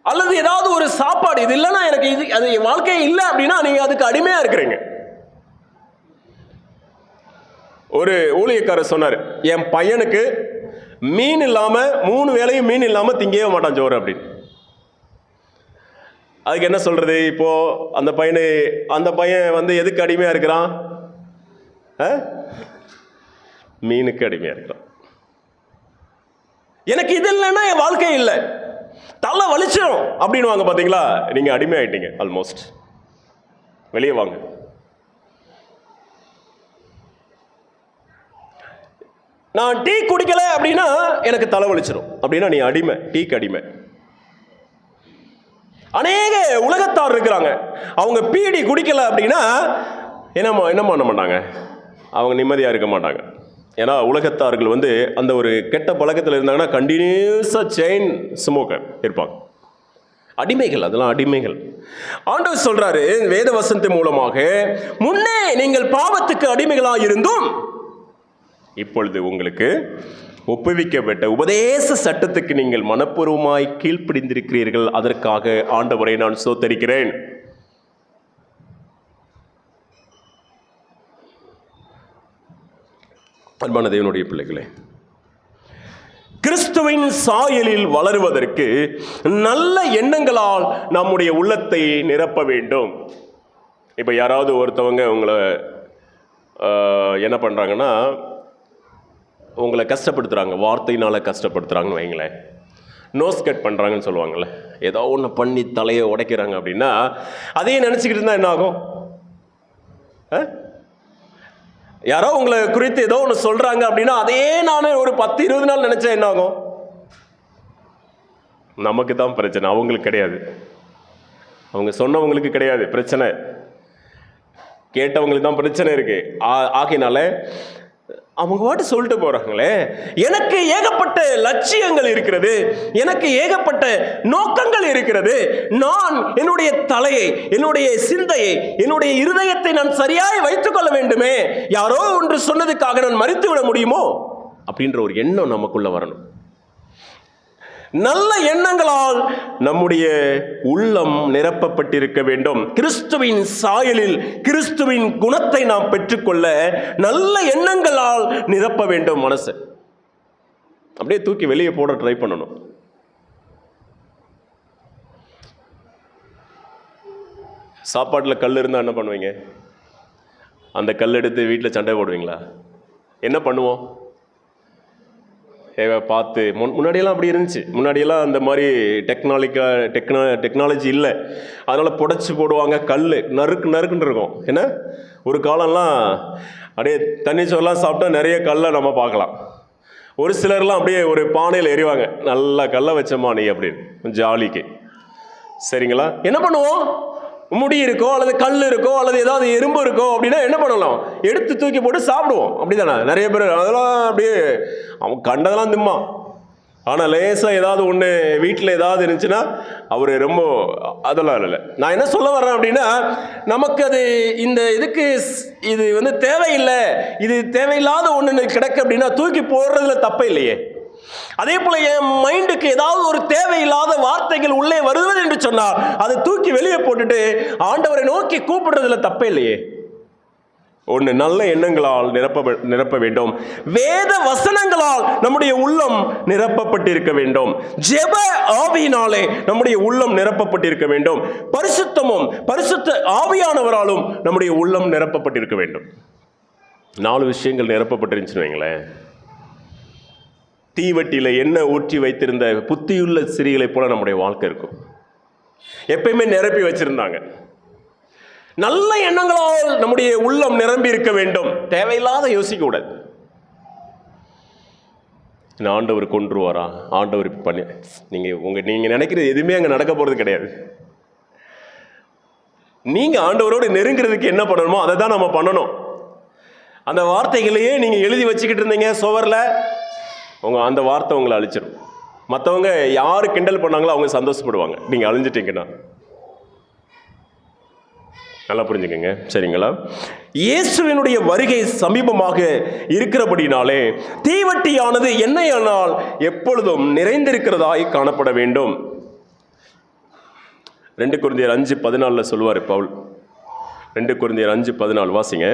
அல்லது ஏதாவது ஒரு சாப்பாடு இது இல்லைன்னா எனக்கு இது அது என் வாழ்க்கையே இல்லை அப்படின்னா நீங்க அதுக்கு அடிமையா இருக்கிறீங்க. ஒரு ஊழியக்காரர் சொன்னார், என் பையனுக்கு மீன் இல்லாம 3 வேளையும் மீன் இல்லாம திங்கவே மாட்டான் சோறு அப்படின்னு. அதுக்கு என்ன சொல்றது? இப்போ அந்த பையன் எதுக்கு அடிமையா இருக்கிறான்? மீனுக்கு அடிமையா இருக்கிறான். எனக்கு இது இல்லைன்னா என் வாழ்க்கை இல்லை, தலை வலிச்சிடும் அப்படின்னு வாங்க. பாத்தீங்களா? நீங்க அடிமை ஆயிட்டீங்க. ஆல்மோஸ்ட் வெளியே வாங்க. நான் டீ குடிக்கல அப்படின்னா எனக்கு தலைவலிச்சிடும் அப்படின்னா நீ அடிமை, டீக்கு அடிமை. அநேக உலகத்தார் இருக்கிறாங்க, அவங்க பீடி குடிக்கல அப்படின்னா என்ன பண்ண மாட்டாங்க, அவங்க நிம்மதியா இருக்க மாட்டாங்க. ஏன்னா உலகத்தார்கள் அந்த ஒரு கெட்ட பழக்கத்தில் இருந்தாங்கன்னா கண்டினியூஸா செயின் ஸ்மோக்கர் இருப்பாங்க. அடிமைகள், அதெல்லாம் அடிமைகள். ஆண்டவர் சொல்றாரு வேத வசனத்தின் மூலமாக, முன்னே நீங்கள் பாவத்துக்கு அடிமைகளாக இருந்தும் இப்பொழுது உங்களுக்கு ஒப்புவிக்கப்பட்ட உபதேச சட்டத்துக்கு நீங்கள் மனப்பூர்வமாய் கீழ்ப்படிந்திருக்கிறீர்கள். அதற்காக ஆண்டவரை நான் ஸ்தோத்தரிக்கிறேன். அன்பான தேவனுடைய பிள்ளைகளே, கிறிஸ்துவின் சாயலில் வளருவதற்கு நல்ல எண்ணங்களால் நம்முடைய உள்ளத்தை நிரப்ப வேண்டும். இப்போ யாராவது ஒருத்தவங்க உங்களை என்ன பண்ணுறாங்கன்னா, உங்களை கஷ்டப்படுத்துகிறாங்க, வார்த்தையினால் கஷ்டப்படுத்துகிறாங்கன்னு வைங்களேன், நோஸ் கட் பண்ணுறாங்கன்னு சொல்லுவாங்கள்ல, ஏதோ ஒன்று பண்ணி தலையை உடைக்கிறாங்க அப்படின்னா, அதையே நினச்சிக்கிட்டு இருந்தால் என்ன ஆகும்? யாரோ உங்களை குறித்து ஏதோ ஒன்று சொல்கிறாங்க அப்படின்னா அதே நான் ஒரு 10-20 நாள் நினச்சா என்ன ஆகும்? நமக்கு தான் பிரச்சனை, அவங்களுக்கு கிடையாது. அவங்க சொன்னவங்களுக்கு கிடையாது பிரச்சனை, கேட்டவங்களுக்கு தான் பிரச்சனை இருக்கு. ஆகையினால அவங்க பாட்டு சொல்லிட்டு போறாங்களே, எனக்கு ஏகப்பட்ட லட்சியங்கள் இருக்கிறது, எனக்கு ஏகப்பட்ட நோக்கங்கள் இருக்கிறது, நான் என்னுடைய தலையை, என்னுடைய சிந்தையை, என்னுடைய இருதயத்தை நான் சரியாய் வைத்துக் கொள்ள வேண்டுமே, யாரோ ஒன்று சொன்னதுக்காக நான் மறித்து விட முடியுமோ அப்படின்ற ஒரு எண்ணம் நமக்குள்ள வரணும். நல்ல எண்ணங்களால் நம்முடைய உள்ளம் நிரப்பப்பட்டிருக்க வேண்டும். கிறிஸ்துவின் சாயலில் கிறிஸ்துவின் குணத்தை நாம் பெற்றுக்கொள்ள நல்ல எண்ணங்களால் நிரப்ப வேண்டும். மனசை அப்படியே தூக்கி வெளியே போட ட்ரை பண்ணணும். சாப்பாட்டில் கல் இருந்தால் என்ன பண்ணுவீங்க? அந்த கல் எடுத்து வீட்டில் சண்டை போடுவீங்களா? என்ன பண்ணுவோம்? பார்த்து முன்னாடியெல்லாம் அப்படி இருந்துச்சு. முன்னாடியெல்லாம் அந்த மாதிரி டெக்னாலஜி இல்லை, அதனால் புடைச்சி போடுவாங்க. கல் நறுக்குன்னு இருக்கும். ஏன்னா ஒரு காலம்லாம் அப்படியே தண்ணி சோறுலாம் சாப்பிட்டா நிறைய கல்லை நம்ம பார்க்கலாம். ஒரு சிலர்லாம் அப்படியே ஒரு பானையில் எறிவாங்க, நல்லா கல்லை வச்சம்மா நீ அப்படின்னு ஜாலிக்கு. சரிங்களா? என்ன பண்ணுவோம்? முடி இருக்கோ அல்லது கல் இருக்கோ அல்லது ஏதாவது எறும்பு இருக்கோ அப்படின்னா என்ன பண்ணலாம்? எடுத்து தூக்கி போட்டு சாப்பிடுவோம். அப்படிதானே? நிறைய பேர் அதெல்லாம் அப்படியே அவன் கண்டதெல்லாம் திம்மா. ஆனால் லேசாக ஏதாவது ஒன்று வீட்டில் ஏதாவது இருந்துச்சுன்னா அவர் ரொம்ப அதெல்லாம் இல்லை. நான் என்ன சொல்ல வர்றேன் அப்படின்னா, நமக்கு அது இந்த இதுக்கு இது தேவையில்லை, இது தேவையில்லாத ஒன்று கிடக்கு அப்படின்னா தூக்கி போடுறதுல தப்பே இல்லையே. அதே போல என் மைண்டுக்கு ஏதாவது ஒரு தேவையில்லாத வார்த்தைகள் உள்ளே வருவது என்று சொன்னால் அதை தூக்கி வெளியே போட்டுட்டு ஆண்டவரை நோக்கி கூப்பிடுறதுல தப்பே இல்லையே. ஒன்று நல்ல எண்ணங்களால் நிரப்ப வேண்டும். வேத வசனங்களால் நம்முடைய உள்ளம் நிரப்பப்பட்டிருக்க வேண்டும். ஜெப ஆவியினாலே நம்முடைய உள்ளம் நிரப்பப்பட்டிருக்க வேண்டும். பரிசுத்த ஆவியானவராலும் நம்முடைய உள்ளம் நிரப்பப்பட்டிருக்க வேண்டும். 4 விஷயங்கள் நிரப்பப்பட்டிருந்துச்சுன்னு வைங்களேன், தீவட்டியில் எண்ணெய் ஊற்றி வைத்திருந்த புத்தியுள்ள சிறிகளை போல நம்முடைய வாழ்க்கை இருக்கும். எப்பயுமே நிரப்பி வச்சிருந்தாங்க. நல்ல எண்ணங்களால் நம்முடைய உள்ளம் நிரம்பி இருக்க வேண்டும். தேவையில்லாத யோசிக்க கூடாது. ஆண்டவர் கொன்றுவாரா, ஆண்டவர் பண்ணி நீங்க நினைக்கிறது எதுவுமே அங்கே நடக்க போறது கிடையாது. நீங்க ஆண்டவரோடு நெருங்கிறதுக்கு என்ன பண்ணணுமோ அதை தான் நம்ம பண்ணணும். அந்த வார்த்தைகளையே நீங்க எழுதி வச்சுக்கிட்டு இருந்தீங்க சுவரில், அந்த வார்த்தை உங்களை அழிச்சிடும். மற்றவங்க யார் கிண்டல் பண்ணாங்களோ அவங்க சந்தோஷப்படுவாங்க, நீங்கள் அழிஞ்சிட்டீங்கன்னா. நல்லா புரிஞ்சுக்கங்க, சரிங்களா? இயேசுவினுடைய வருகை சமீபமாக இருக்கிறபடினாலே தீவட்டியானது எண்ணெயானால் எப்பொழுதும் நிறைந்திருக்கிறதாய் காணப்பட வேண்டும். 2 கொரிந்தியர் 5:14 சொல்லுவார் பவுல். 2 கொரிந்தியர் 5:14 வாசிங்க.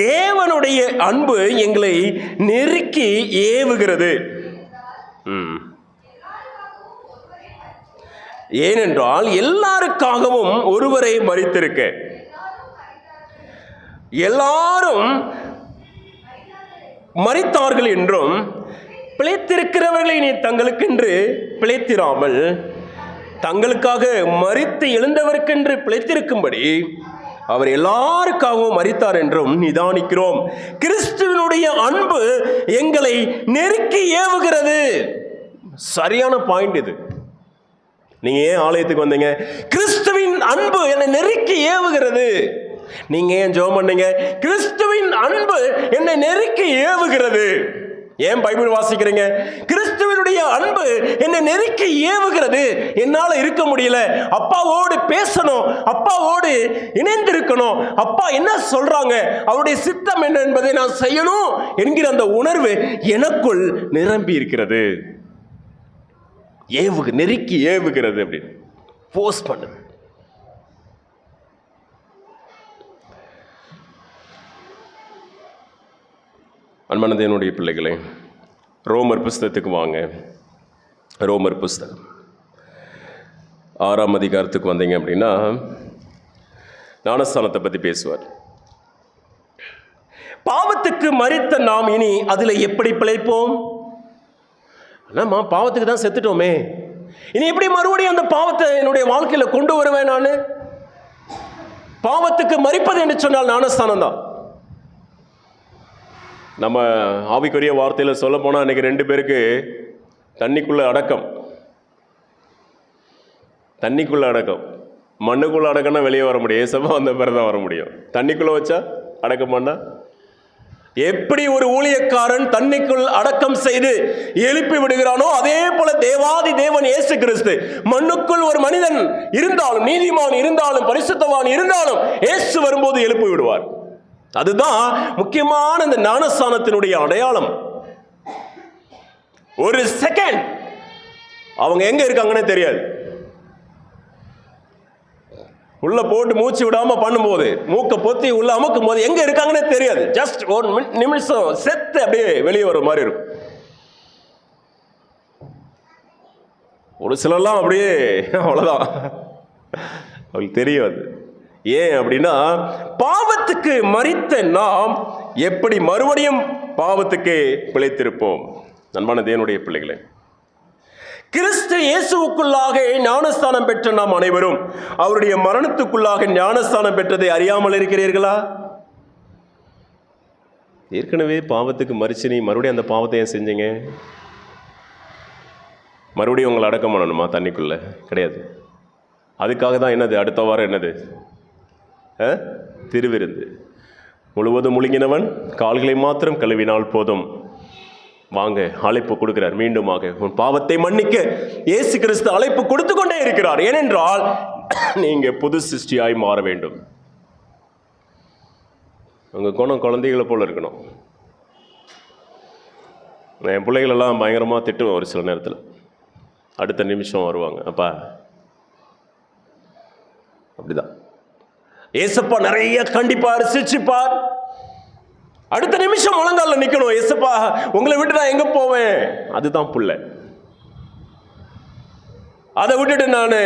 தேவனுடைய அன்பு எங்களை நெருக்கி ஏவுகிறது. ஏனென்றால் எல்லாருக்காகவும் ஒருவரை மரித்திருக்க, எல்லாரும் மரித்தார்கள் என்றும் பிழைத்திருக்கிறவர்களை நீ தங்களுக்கென்று பிழைத்திராமல் தங்களுக்காக மரித்து எழுந்தவர்க்கென்று பிழைத்திருக்கும்படி அவர் எல்லாருக்காகவும் மரித்தார் என்றும் நிதானிக்கிறோம். கிறிஸ்துவினுடைய அன்பு எங்களை நெருக்கி ஏவுகிறது. சரியான பாயிண்ட் இது. நீங்க ஏன் ஆலயத்துக்கு வந்தீங்க? கிறிஸ்துவின் அன்பு என்னை நெருக்கி ஏவுகிறது. நீங்க ஏன் ஜெபம் பண்ணீங்க? கிறிஸ்துவின் அன்பு என்னை நெருக்கி ஏவுகிறது. ஏன் பைபிள் வாசிக்கிறீங்க? கிறிஸ்துவனுடைய அன்பு என்னை நெருக்கி ஏவுகிறது. என்னால இருக்க முடியல, அப்பாவோடு பேசணும், அப்பாவோடு இணைந்திருக்கணும், அப்பா என்ன சொல்றாங்க, அவருடைய சித்தம் என்ன என்பதை நான் செய்யணும் என்கிற அந்த உணர்வு எனக்குள் நிரம்பி இருக்கிறது. நெருக்கி ஏவுகிறது, அப்படின்னு போஸ்ட் பண்ணுது. அன்பான தேவனுடைய பிள்ளைகளே, ரோமர் புஸ்தகத்துக்கு வாங்க. ரோமர் புஸ்தகம் 6ஆம் அதிகாரத்துக்கு வந்தீங்க அப்படின்னா ஞானஸ்தானத்தை பற்றி பேசுவார். பாவத்துக்கு மரித்த நாம் இனி அதில் எப்படி பிழைப்போம்? ஆனாம்மா, பாவத்துக்கு தான் செத்துட்டோமே, இனி எப்படி மறுபடியும் அந்த பாவத்தை என்னுடைய வாழ்க்கையில் கொண்டு வருவேன்? நான் பாவத்துக்கு மரிப்பது என்று சொன்னால் ஞானஸ்தானம் தான். நம்ம ஆவிக்குரிய வார்த்தையில் சொல்ல போனால் இன்னைக்கு 2 பேருக்கு தண்ணிக்குள்ள அடக்கம். மண்ணுக்குள்ள அடக்கம்னா வெளியே வர முடியும். ஏசப்பா வந்த பிறகு தான் வர முடியும். தண்ணிக்குள்ள வச்சா அடக்கம் பண்ணா எப்படி ஒரு ஊழியக்காரன் தண்ணிக்குள் அடக்கம் செய்து எழுப்பி விடுகிறானோ, அதே போல தேவாதி தேவன் இயேசு கிறிஸ்து மண்ணுக்குள் ஒரு மனிதன் இருந்தாலும், நீதிமான் இருந்தாலும், பரிசுத்தவான் இருந்தாலும், இயேசு வரும்போது எழுப்பி விடுவார். அதுதான் முக்கியமான இந்த ஞானஸ்தானத்தினுடைய அடையாளம். ஒரு செகண்ட் அவங்க எங்க இருக்காங்கன்னு தெரியாது. உள்ள போட்டு மூச்சு விடாம பண்ணும்போது, மூக்க பொத்தி உள்ள அமுக்கும் போது எங்க இருக்காங்கன்னு தெரியாது. ஜஸ்ட் ஒரு நிமிஷம் செத்து அப்படியே வெளியே வர மாதிரி இருக்கும். ஒரு சிலர்லாம் அப்படியே அவ்வளவுதான், அவங்களுக்கு தெரியாது. ஏன் அப்படின்னா, பாவத்துக்கு மரித்த நாம் எப்படி மறுபடியும் பாவத்துக்கு பிழைத்திருப்போம்? அன்பான தேவனுடைய பிள்ளைகளே, கிறிஸ்து இயேசுவுக்குள்ளாக ஞானஸ்தானம் பெற்ற நாம் அனைவரும் அவருடைய மரணத்துக்குள்ளாக ஞானஸ்தானம் பெற்றதை அறியாமல் இருக்கிறீர்களா? ஏற்கனவே பாவத்துக்கு மரிச்சு நீ மறுபடியும் அந்த பாவத்தை ஏன் செஞ்சீங்க? மறுபடியும் உங்களை அடக்கம் பண்ணணுமா? தண்ணிக்குள்ள கிடையாது. அதுக்காக தான் என்னது, அடுத்த வாரம் என்னது, திருவிருந்து. முழுவதும் முழுங்கினவன் கால்களை மாத்திரம் கழுவினால் போதும். வாங்க, அழைப்பு கொடுக்கிறார். மீண்டுமாக உன் பாவத்தை மன்னிக்க இயேசு கிறிஸ்து அழைப்பு கொடுத்து கொண்டே இருக்கிறார். ஏனென்றால் நீங்க புது சிருஷ்டியாய் மாற வேண்டும். உங்க குணம் குழந்தைகளை போல இருக்கணும். என் பிள்ளைகளெல்லாம் பயங்கரமா திட்டுவேன் ஒரு சில நேரத்தில். அடுத்த நிமிஷம் வருவாங்க, அப்பா அப்படிதான். ஏசப்பா நிறைய கண்டிப்பார், சிரிச்சுப்பார். அடுத்த நிமிஷம் முழங்கால நிக்கணும். ஏசப்பா, உங்களை விட்டு நான் எங்க போவேன்? அதுதான் புள்ள. அதை விட்டுட்டு நான்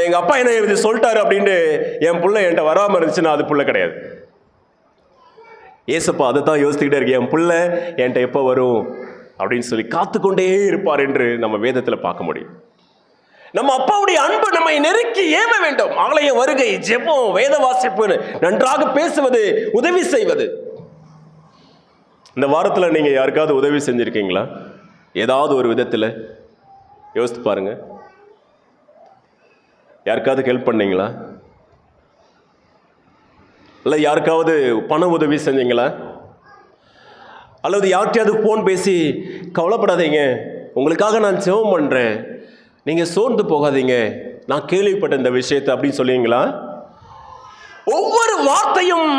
எங்க அப்பா என்ன இது சொல்லிட்டாரு அப்படின்ட்டு என் புள்ள என்கிட்ட வராம இருந்துச்சுன்னா அது புள்ள கிடையாது. ஏசப்பா அதை தான் யோசிச்சுக்கிட்டே இருக்கு, என் புள்ள என்கிட்ட எப்போ வரும் அப்படின்னு சொல்லி காத்துக்கொண்டே இருப்பார் என்று நம்ம வேதத்தில் பார்க்க முடியும். நம்ம அப்பாவுடைய அன்பு நம்மை நெருக்கி ஏவ வேண்டும். ஆலய வருகை, ஜெபம், வேத வாசிப்பு, நன்றாக பேசுவது, உதவி செய்வது. இந்த வாரத்தில் நீங்க யாருக்காவது உதவி செஞ்சிருக்கீங்களா? ஏதாவது ஒரு விதத்தில் யோசித்து பாருங்க. யாருக்காவது ஹெல்ப் பண்ணீங்களா? இல்லை யாருக்காவது பண உதவி செஞ்சீங்களா? அல்லது யார்கிட்டயாவது ஃபோன் பேசி கவலைப்படாதீங்க, உங்களுக்காக நான் ஜெபம் பண்ணுறேன், நீங்கள் சோர்ந்து போகாதீங்க, நான் கேள்விப்பட்ட இந்த விஷயத்தை அப்படின்னு சொல்லுவீங்களா? ஒவ்வொரு வார்த்தையும்,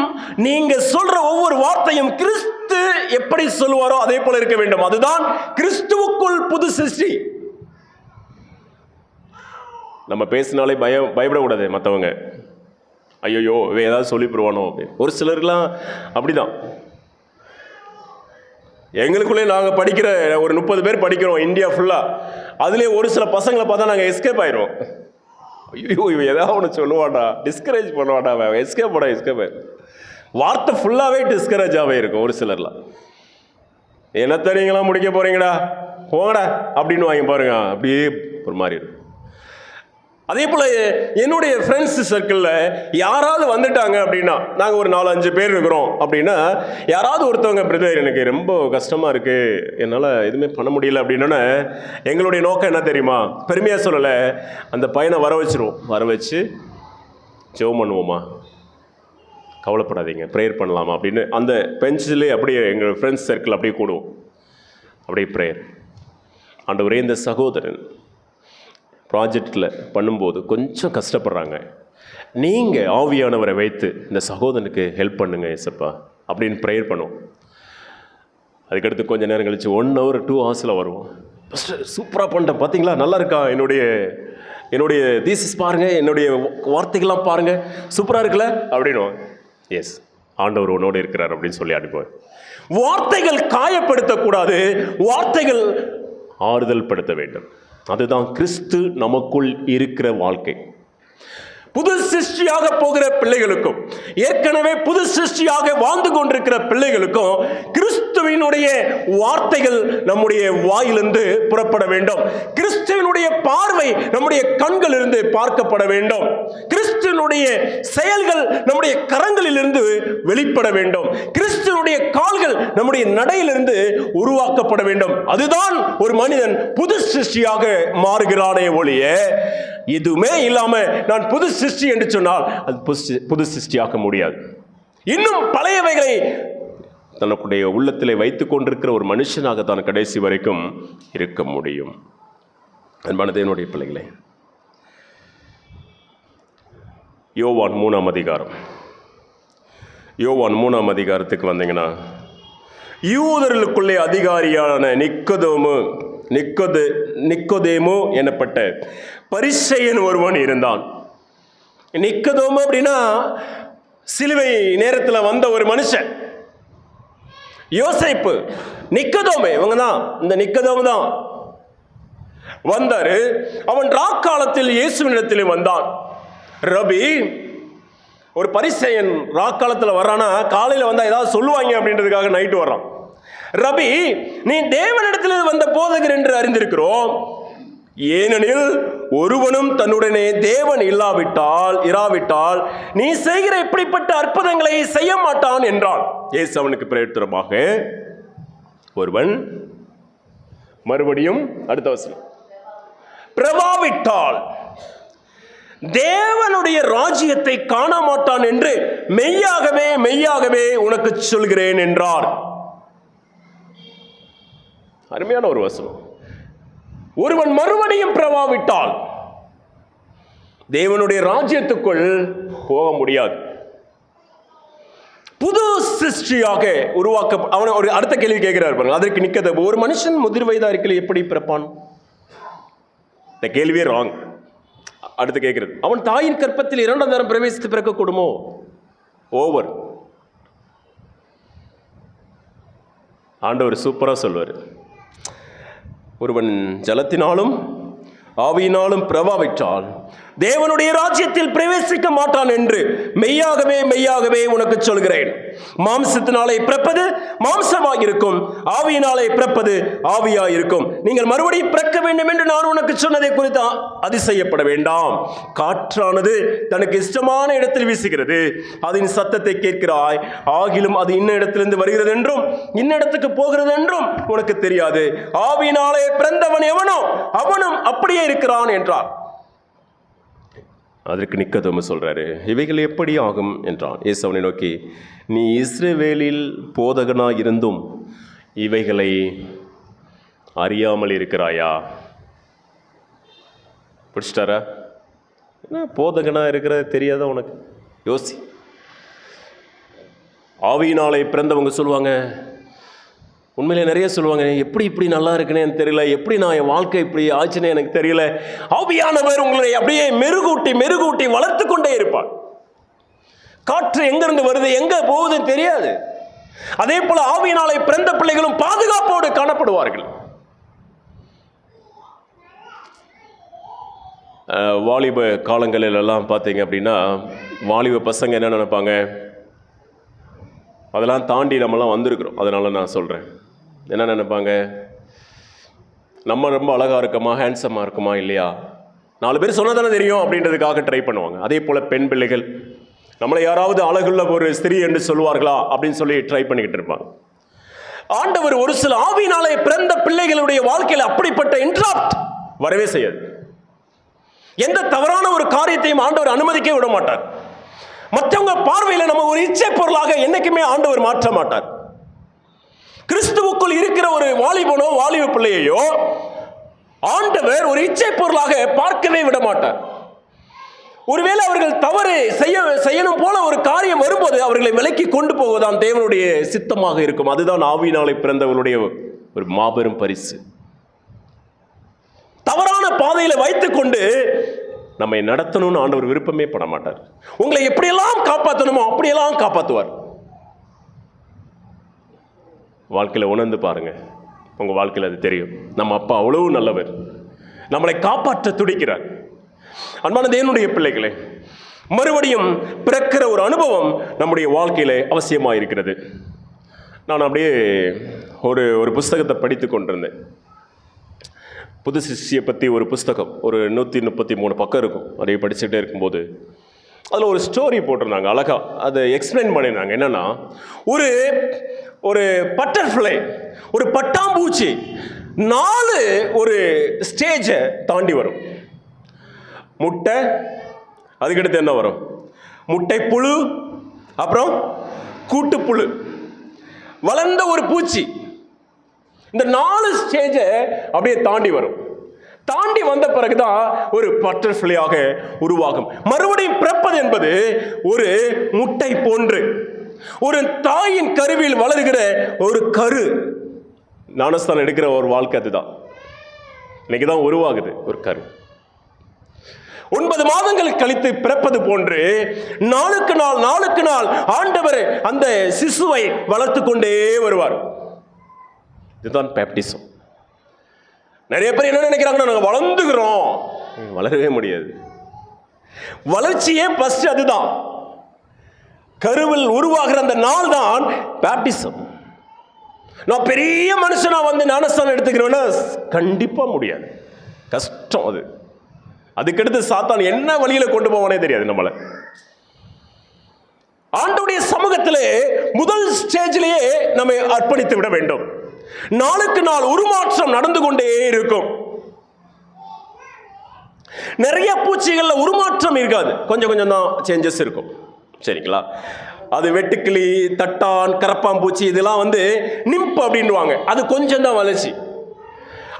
நீங்க சொல்ற ஒவ்வொரு வார்த்தையும் கிறிஸ்து எப்படி சொல்லுவாரோ அதே போல இருக்க வேண்டும். அதுதான் கிறிஸ்துவுக்குள் புது சிருஷ்டி. நம்ம பேசினாலே பயப்படக்கூடாது. மற்றவங்க ஐயோ ஏதாவது சொல்லி போடுவானோ அப்படின்னு. ஒரு சிலருக்குலாம் அப்படிதான். எங்களுக்குள்ளே நாங்கள் படிக்கிற ஒரு 30 பேர் படிக்கிறோம் இந்தியா ஃபுல்லாக. அதுலேயே ஒரு சில பசங்களை பார்த்தா நாங்கள் எஸ்கேப் ஆயிடுவோம். ஐயோ இவன் ஏதாவது ஒன்று சொல்லுவாடா, டிஸ்கரேஜ் பண்ணுவாடா, எஸ்கேப் ஆடா எஸ்கேப். வார்த்தை ஃபுல்லாகவே டிஸ்கரேஜாகவே இருக்கும். ஒரு சிலர்லாம் என்னத்த நீங்களாம் முடிக்க போகிறீங்கடா, போங்கடா அப்படின்னு வாங்கி பாருங்க, அப்படியே ஒரு மாதிரி இருக்கும். அதே போல் என்னுடைய ஃப்ரெண்ட்ஸ் சர்க்கிளில் யாராவது வந்துட்டாங்க அப்படின்னா, நாங்கள் ஒரு 4-5 பேர் இருக்கிறோம் அப்படின்னா, யாராவது ஒருத்தவங்க பிரதர் எனக்கு ரொம்ப கஷ்டமாக இருக்குது, என்னால் எதுவுமே பண்ண முடியல அப்படின்னா, எங்களுடைய நோக்கம் என்ன தெரியுமா? பெருமையாக சொல்லலை, அந்த பையனை வர வச்சிருவோம். வர வச்சு ஜெபம் பண்ணுவோமா, கவலைப்படாதீங்க, ப்ரேயர் பண்ணலாமா அப்படின்னு அந்த பெஞ்சிலே அப்படியே எங்கள் ஃப்ரெண்ட்ஸ் சர்க்கிள் அப்படியே கூடுவோம். அப்படியே ப்ரேயர். ஆண்டவரே, இந்த சகோதரன் ப்ராஜெக்டில் பண்ணும்போது கொஞ்சம் கஷ்டப்படுறாங்க, நீங்கள் ஆவியானவரை வைத்து இந்த சகோதரனுக்கு ஹெல்ப் பண்ணுங்க ஏசப்பா அப்படின்னு ப்ரேயர் பண்ணுவோம். அதுக்கடுத்து கொஞ்சம் நேரம் கழித்து 1 hour 2 hours வருவோம். ஃபஸ்ட்டு சூப்பராக பண்ணிட்டேன், பார்த்தீங்களா நல்லா இருக்கா, என்னுடைய தீசிஸ் பாருங்கள், என்னுடைய வார்த்தைகள்லாம் பாருங்கள், சூப்பராக இருக்குல்ல அப்படின்னு. எஸ், ஆண்டவர் உன்னோடு இருக்கிறார் அப்படின்னு சொல்லி அனுப்புவார். வார்த்தைகள் காயப்படுத்தக்கூடாது, வார்த்தைகள் ஆறுதல் படுத்த வேண்டும். அதுதான் கிறிஸ்து நமக்குள் இருக்கிற வாழ்க்கை. புது சிருஷ்டியாக போகிற பிள்ளைகளுக்கும் ஏற்கனவே புது சிருஷ்டியாக வாழ்ந்து கொண்டிருக்கிற பிள்ளைகளுக்கும் கிறிஸ்துவினுடைய வார்த்தைகள் நம்முடைய வாயிலிருந்து புறப்பட வேண்டும். கிறிஸ்துவினுடைய பார்வை நம்முடைய கண்களிலிருந்து பார்க்கப்பட வேண்டும். கிறிஸ்துவினுடைய செயல்கள் நம்முடைய கரங்களிலிருந்து வெளிப்பட வேண்டும். கிறிஸ்துவினுடைய கால்கள் நம்முடைய நடையிலிருந்து உருவாக்கப்பட வேண்டும். அதுதான் ஒரு மனிதன் புது சிருஷ்டியாக மாறுகிறானே ஒழிய எதுவுமே இல்லாம நான் புது சிருஷ்டி என்று சொன்னால் அது புது சிருஷ்டியாக்க முடியாது. இன்னும் பழையவைகளை தன்னுடைய உள்ளத்திலே வைத்துக் கொண்டிருக்கிற ஒரு மனுஷனாக தான் கடைசி வரைக்கும் இருக்க முடியும். அன்பான தேவனுடைய பிள்ளைகளே, யோவான் 3ஆம் அதிகாரம், யோவான் 3ஆம் அதிகாரத்துக்கு வந்தீங்கன்னா, யூதர்களுக்குள்ளே அதிகாரியான நிக்கோதேமு எனப்பட்ட பரிசேயன் ஒருவன் இருந்தான். நிக்கோதேமு அப்படின்னா சிலுவை நேரத்தில் வந்த ஒரு மனுஷன். யோசேப்பு, நிக்கோதேமு, இவங்க தான், இந்த நிக்கோதேமு தான் வந்தாரு. அவன் ராக்காலத்தில் இயேசுவினிடத்திலே வந்தான். ரபி, ஒரு பரிசேயன் ராக்காலத்தில் வர்றானா காலையில் வந்தா ஏதாவது சொல்லுவாங்க அப்படின்றதுக்காக நைட்டு வர்றான். ரபி, நீ தேவனிடத்தில் வந்த போதகர் என்று அறிந்திருக்கிறோம். ஏனெனில் ஒருவனும் தன்னுடனே தேவன் இராவிட்டால் நீ செய்கிற இப்படிப்பட்ட அற்புதங்களை செய்ய மாட்டான் என்றான். இயேசு அவனுக்கு பிரேரித்தரமாக, ஒருவன், மறுபடியும் அடுத்த வசனம், பிரவாவிட்டால் தேவனுடைய ராஜ்யத்தை காண மாட்டான் என்று மெய்யாகவே உனக்கு சொல்கிறேன் என்றார். அருமையான ஒரு வசனம். ஒருவன் மறுபடியும் பிரவாவிட்டால் தேவனுடைய ராஜ்யத்துக்குள் போக முடியாது. புது சிருஷ்டியாக உருவாக்க அவன் ஒரு அடுத்த கேள்வி கேட்கிறார் பாருங்க. அதற்கு நிக்கோதேமு, ஒரு மனுஷன் முதிர் வயதா இருக்கையில் எப்படி பிறப்பான்? இந்த கேள்வியே ராங். அடுத்து கேட்கிறது, அவன் தாயின் கற்பத்தில் 2ஆம் தரம் பிரவேசித்து பிறக்கக்கூடுமோ? ஓவர். ஆண்டவர் சூப்பரா சொல்வார், ஒருவன் ஜலத்தினாலும் ஆவியினாலும் பிரவாவிட்டால் தேவனுடைய ராஜ்யத்தில் பிரவேசிக்க மாட்டான் என்று மெய்யாகவே உனக்கு சொல்கிறேன். மாம்சத்தினாலே பிறப்பது மாம்சமாயிருக்கும், ஆவியினாலே பிறப்பது ஆவியாயிருக்கும். நீங்கள் மறுபடியும் பிறக்க வேண்டும் என்று நான் உனக்கு சொன்னதை குறித்து அதிசயப்பட வேண்டாம். காற்றானது தனக்கு இஷ்டமான இடத்தில் வீசுகிறது, அதன் சத்தத்தை கேட்கிறாய், ஆகிலும் அது இன்ன இடத்திலிருந்து வருகிறது என்றும் இன்னிடத்துக்கு போகிறது என்றும் உனக்கு தெரியாது. ஆவியினாலே பிறந்தவன் எவனோ அவனும் அப்படியே இருக்கிறான் என்றார். அதற்கு நிக்கோதேமு சொல்றாரு, இவைகள் எப்படி ஆகும் என்றான். இயேசு அவனை நோக்கி, நீ இஸ்ரவேலில் போதகனாய் இருந்தும் இவைகளை அறியாமல் இருக்கிறாயா? பிடிச்சிட்டாரா? என்ன போதகனா இருக்கிற தெரியாத உனக்கு? யோசி. ஆவியினாலே பிறந்தவங்க சொல்லுவாங்க, உண்மையிலே நிறைய சொல்லுவாங்க, எப்படி இப்படி நல்லா இருக்குன்னு தெரியல, எப்படி நான் என் வாழ்க்கை இப்படி ஆச்சுன்னு எனக்கு தெரியல. ஆவியானவர் உங்களை அப்படியே மெருகூட்டி வளர்த்து கொண்டே இருப்பார். காற்று எங்கிருந்து வருது எங்க போகுதுன்னு தெரியாது. அதே போல ஆவியினாலே பிறந்த பிள்ளைகளும் பாதுகாப்போடு காணப்படுவார்கள். வாலிப காலங்களில் எல்லாம் பார்த்தீங்க அப்படின்னா வாலிப பசங்க என்ன நினைப்பாங்க, அதெல்லாம் தாண்டி நம்மலாம் வந்திருக்கிறோம், அதனால நான் சொல்கிறேன். என்ன நினைப்பாங்க, நம்ம ரொம்ப அழகாக இருக்கமா, ஹேண்ட்ஸமாக இருக்குமா இல்லையா, 4 பேர் சொன்னதானே தெரியும் அப்படின்றதுக்காக ட்ரை பண்ணுவாங்க. அதே போல் பெண் பிள்ளைகள் நம்மளை யாராவது அழகுள்ள ஒரு ஸ்திரீ என்று சொல்வார்களா அப்படின்னு சொல்லி ட்ரை பண்ணிக்கிட்டு இருப்பாங்க. ஆண்டவர் ஒரு சில ஆவியினாலே பிறந்த பிள்ளைகளுடைய வாழ்க்கையில் அப்படிப்பட்ட இன்ட்ராப்ட் வரவே செய்யாது. எந்த தவறான ஒரு காரியத்தையும் ஆண்டவர் அனுமதிக்க விட மாட்டார். மற்றவங்க பார்வையில நம்ம ஒரு இச்சை பொருளாக என்னைக்குமே ஆண்டவர் மாற்ற மாட்டார். கிறிஸ்துவுக்குள் இருக்கிற ஒரு வாலிபனோ வாலிப பிள்ளையோ ஆண்டவர் ஒரு இச்சை பொருளாக பார்க்கவே விட மாட்டார். ஒருவேளை அவர்கள் தவறு செய்யணும் போல ஒரு காரியம் வரும்போது அவர்களை விலக்கி கொண்டு போவதுதான் தேவனுடைய சித்தமாக இருக்கும். அதுதான் ஆவியினாலே பிறந்தவர்களுடைய ஒரு மாபெரும் பரிசு. தவறான பாதையில வைத்துக் கொண்டு நம்மை நடத்தணும்னு ஆண்டவர் விருப்பமே பட மாட்டார். உங்களை எப்படியெல்லாம் காப்பாற்றணுமோ அப்படியெல்லாம் காப்பாற்றுவார். வாழ்க்கையில் உணர்ந்து பாருங்க, உங்க வாழ்க்கையில் அது தெரியும். நம்ம அப்பா அவ்வளவு நல்லவர், நம்மளை காப்பாற்ற துடிக்கிறார். அன்பான தேவனுடைய பிள்ளைகளே, மறுபடியும் பிறக்கிற ஒரு அனுபவம் நம்முடைய வாழ்க்கையில அவசியமாக இருக்கிறது. நான் அப்படியே ஒரு புஸ்தகத்தை படித்து கொண்டிருந்தேன். புது சிஷ்டியை பற்றி ஒரு புஸ்தகம், ஒரு 133 பக்கம் இருக்கும். அதை படிச்சுட்டே இருக்கும்போது அதில் ஒரு ஸ்டோரி போட்டிருந்தாங்க, அழகா அதை எக்ஸ்பிளைன் பண்ணியிருந்தாங்க. என்னன்னா, ஒரு பட்டர்ஃப்ளை, ஒரு பட்டாம்பூச்சி 4 ஒரு ஸ்டேஜை தாண்டி வரும். முட்டை, அதுக்கடுத்து என்ன வரும்? முட்டை புழு, அப்புறம் கூட்டுப்புழு, வளர்ந்த ஒரு பூச்சி. இந்த 4 ஸ்டேஜை அப்படியே தாண்டி வரும். தாண்டி வந்த பிறகுதான் ஒரு பட்டர்ஃப்ளையாக உருவாகும். மறுபடியும் பிறப்பது என்பது ஒரு முட்டை போன்று ஒரு தாயின் கருவில் வளர்கிற ஒரு கரு. ஞானஸ்தானம் எடுக்கிற ஒரு வாழ்க்கை அதுதான். இன்னைக்குதான் உருவாகுது ஒரு கரு. 9 மாதங்கள் கழித்து பிறப்பது போன்று நாளுக்கு நாள் ஆண்டவர் அந்த சிசுவை வளர்த்து கொண்டே வருவார். இதுதான் பேப்டிசம். நிறைய பேர் என்ன நினைக்கிறாங்கன்னா, நாங்கள் வளர்ந்துக்கிறோம். வளரவே முடியாது. வளர்ச்சியே ஃபர்ஸ்ட் அதுதான். கருவில் உருவாகிற அந்த நாள் தான் பேப்டிசம். நான் பெரிய மனுஷனா வந்து ஞானஸ்தானம் எடுத்துக்கிறேன்னா கண்டிப்பா முடியாது, கஷ்டம் அது. அதுக்கடுத்து சாத்தான் என்ன வழியில கொண்டு போவானே தெரியாது நம்மளை. ஆண்டவருடைய சமூகத்திலே முதல் ஸ்டேஜிலேயே நம்மை அர்ப்பணித்து விட வேண்டும். நாளுக்கு நாள் உருமாற்றம் நடந்து கொண்டே இருக்கும். நிறைய பூச்சிகள்ல உருமாற்றம் இருக்காது, கொஞ்சம் கொஞ்சம் தான் சேஞ்சஸ் இருக்கும். சரிங்களா? அது வெட்டுக்கிளி, தட்டான், கரப்பாம்பூச்சி இதெல்லாம் வந்து நிம்ப் அப்படின்வாங்க, அது கொஞ்சம் தான் வளர்ச்சி.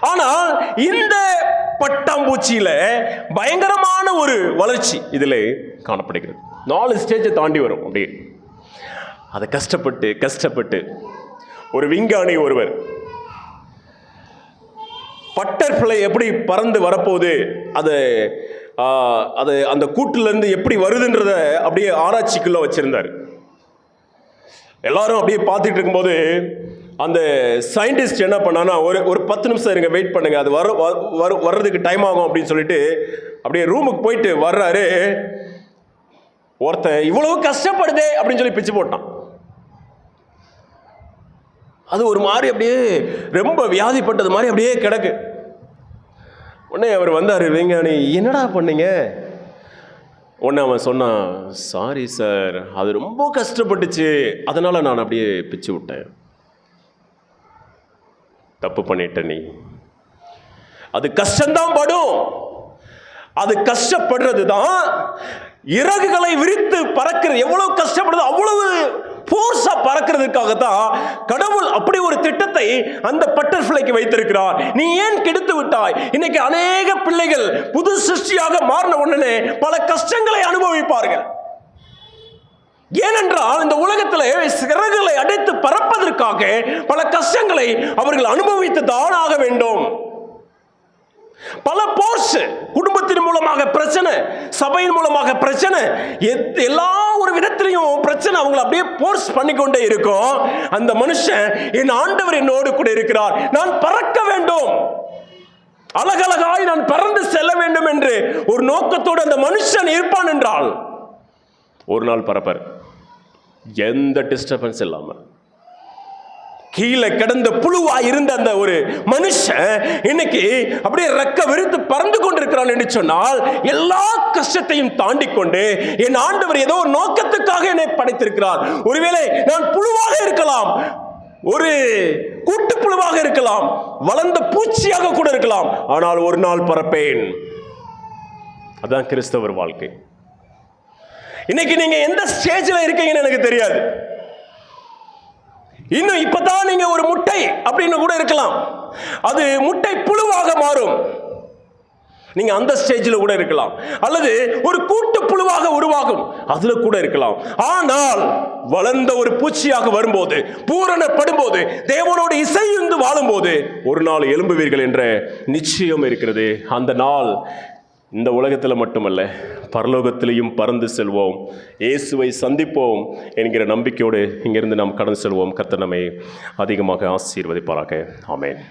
ஆனால் இந்த பட்டாம்பூச்சியில பயங்கரமான ஒரு வளர்ச்சி இதுல காணப்படுகிறது. 4 ஸ்டேஜை தாண்டி வரும். அப்படியே அதை கஷ்டப்பட்டு ஒரு விஞ்ஞானி ஒருவர் பட்டர்ஃப்ளை எப்படி பறந்து வரப்போகுது, அது அந்த கூட்டிலிருந்து எப்படி வருதுன்றத அப்படியே ஆராய்ச்சிக்குள்ள வச்சிருந்தார். எல்லாரும் அப்படியே பார்த்துட்டு இருக்கும்போது அந்த சயின்டிஸ்ட் என்ன பண்ணான்னா, ஒரு 10 நிமிஷம் இருங்க, வெயிட் பண்ணுங்க, அது வர்றதுக்கு டைம் ஆகும் அப்படின்னு சொல்லிட்டு அப்படியே ரூமுக்கு போயிட்டு வர்றாரு. ஒருத்தன் இவ்வளவு கஷ்டப்படுதே அப்படின்னு சொல்லி பிச்சு போட்டான். அது ஒரு மாதிரி அப்படியே ரொம்ப வியாதிப்பட்டது மாதிரி அப்படியே கிடக்கு. உடனே அவர் வந்தார், விஞ்ஞானி, என்னடா பண்ணீங்க? உடனே அவன் சொன்னான், சாரி சார், அது ரொம்ப கஷ்டப்பட்டுச்சு, அதனால நான் அப்படியே பிச்சு விட்டேன். தப்பு பண்ணிட்ட நீ. அது கஷ்டம்தான் படும். அது கஷ்டப்படுறது தான் இறகுகளை விரித்து பறக்கிறது. எவ்வளவு கஷ்டப்படுது, அவ்வளவு போர்ஸா பறக்கிறதுக்காகத்தான் கடவுள் அப்படி ஒரு திட்டத்தை அந்த பட்டர்ஃப்ளைக்கு வைத்திருக்கிறார். நீ ஏன் கெடுத்து விட்டாய்? இன்னைக்கு அநேக பிள்ளைகள் புது சிருஷ்டியாக மாறின உடனே பல கஷ்டங்களை அனுபவிப்பார்கள். ஏனென்றால் இந்த உலகத்திலே சிறகுகளை அடைத்து பறப்பதற்காக பல கஷ்டங்களை அவர்கள் அனுபவித்து தான் ஆக வேண்டும். பல போர்ஸ், குடும்பத்தின் மூலமாக பிரச்சனை, சபையின் மூலமாக பிரச்சனை, எல்லா ஒரு விதத்திலையும் பிரச்சனை அவங்களை அப்படியே போர்ஸ் பண்ணிக்கொண்டே இருக்கும். அந்த மனுஷன், என் ஆண்டவர் என்னோடு கூட இருக்கிறார், நான் பறக்க வேண்டும், அழகழகாய் நான் பறந்து செல்ல வேண்டும் என்று ஒரு நோக்கத்தோடு அந்த மனுஷன் இருப்பான் என்றால் ஒரு நாள் பறப்பார், எந்த டிஸ்டர்பன்ஸ் இல்லாம. கீழே கிடந்த புழுவா இருந்த அந்த ஒரு மனுஷன் இன்னைக்கு அப்படியே ரெக்க விரித்து பறந்து கொண்டிருக்கிறான் என்று சொன்னால், எல்லா கஷ்டத்தையும் தாண்டி கொண்டு என் ஆண்டவர் ஏதோ ஒரு நோக்கத்துக்காக என்னை படைத்திருக்கிறார். ஒருவேளை நான் புழுவாக இருக்கலாம், ஒரு கூட்டுப்புழுவாக இருக்கலாம், வளர்ந்த பூச்சியாக கூட இருக்கலாம், ஆனால் ஒரு நாள் பறப்பேன். அதான் கிறிஸ்தவர் வாழ்க்கை. இன்னைக்கு நீங்க எந்த ஸ்டேஜில் இருக்கீங்கன்னு எனக்கு தெரியாது. இன்னும் இப்பதான் நீங்க ஒரு முட்டை அப்படின்னு கூட இருக்கலாம், அது முட்டை புழுவாக மாறும். நீங்க அந்த ஸ்டேஜில் கூட இருக்கலாம், அல்லது ஒரு கூட்டு புழுவாக உருவாகும், அதுல கூட இருக்கலாம். ஆனால் வளர்ந்த ஒரு பூச்சியாக வரும்போது, பூரணப்படும்போது, தேவனோடு இசைந்து வாழும்போது ஒரு நாள் எழும்புவீர்கள் என்ற நிச்சயம் இருக்கிறது. அந்த நாள் இந்த உலகத்தில் மட்டுமல்ல, பரலோகத்திலையும் பறந்து செல்வோம், இயேசுவை சந்திப்போம் என்கிற நம்பிக்கையோடு இங்கிருந்து நாம் கடந்து செல்வோம். கர்த்தர் நம்மை அதிகமாக ஆசீர்வதிப்பாராக. ஆமென்.